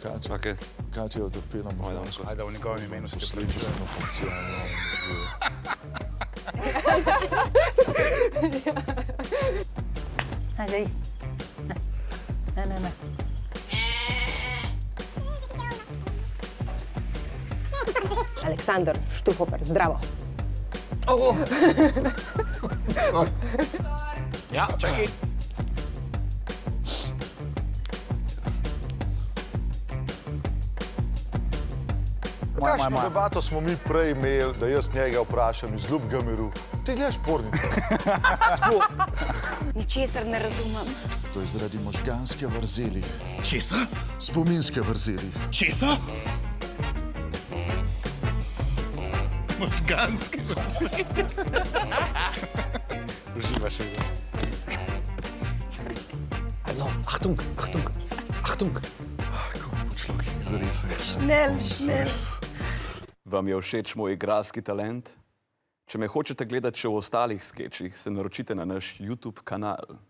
Čakaj. Katja je utrpela možgansko. Ajde, v njegovem imenu se Posledično parcialno. Ajde, isto. Ne. Aleksandar Štuhoper, zdravo. Ja, čakaj. Kakšno debato smo mi prej imeli, da jaz njega vprašam iz ljubega miru. Ti gledaš pornico. Ničesar ne razumem. To je zaradi možganske vrzeli. Česa? Spominske vrzeli. Česa? Možganski. Uživaš v igro. Also, Achtung, Achtung, Achtung. Vam je všeč moj igralski talent? Če me hočete gledati še v ostalih skečih, se naročite na naš YouTube kanal.